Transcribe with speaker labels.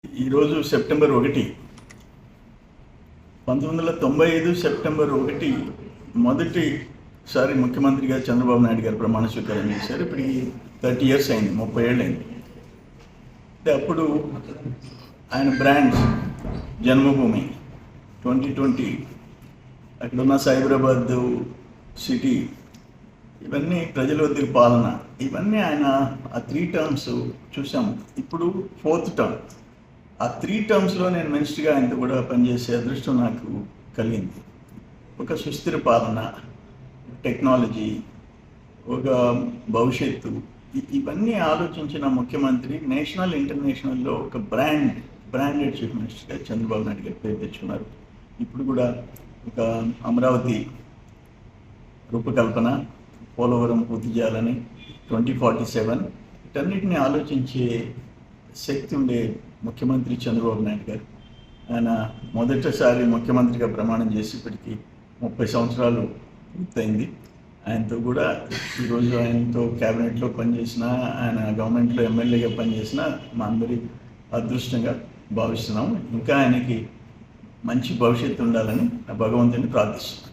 Speaker 1: ఈరోజు September 1, 1995 September 1 మొదటిసారి ముఖ్యమంత్రిగా చంద్రబాబు నాయుడు గారు ప్రమాణ స్వీకారం చేశారు. ఇప్పుడు 30 years అయింది, 30 ఏళ్ళు అయింది. అంటే అప్పుడు ఆయన బ్రాండ్ జన్మభూమి 2020 అక్కడున్న సైబరాబాద్ సిటీ, ఇవన్నీ ప్రజల వద్దకు పాలన, ఇవన్నీ ఆయన ఆ 3 terms చూసాము. ఇప్పుడు 4th term. ఆ 3 termsలో నేను మినిస్టర్గా ఆయనతో కూడా పనిచేసే అదృష్టం నాకు కలిగింది. ఒక సుస్థిర పాలన, టెక్నాలజీ, ఒక భవిష్యత్తు, ఇవన్నీ ఆలోచించిన ముఖ్యమంత్రి నేషనల్ ఇంటర్నేషనల్లో ఒక బ్రాండెడ్ చీఫ్ మినిస్టర్గా చంద్రబాబు నాయుడు గారు పేరు తెచ్చుకున్నారు. ఇప్పుడు కూడా ఒక అమరావతి రూపకల్పన, పోలవరం పూర్తి చేయాలని 2047, వీటన్నిటిని ఆలోచించే శక్తి ఉండే ముఖ్యమంత్రి చంద్రబాబు నాయుడు గారు. ఆయన మొదటిసారి ముఖ్యమంత్రిగా ప్రమాణం చేసి ఇప్పటికీ 30 సంవత్సరాలు పూర్తయింది. ఆయనతో కూడా ఈరోజు ఆయనతో క్యాబినెట్లో పనిచేసిన, ఆయన గవర్నమెంట్లో ఎమ్మెల్యేగా పనిచేసిన మా అందరి అదృష్టంగా భావిస్తున్నాము. ఇంకా ఆయనకి మంచి భవిష్యత్తు ఉండాలని భగవంతుని ప్రార్థిస్తున్నాను.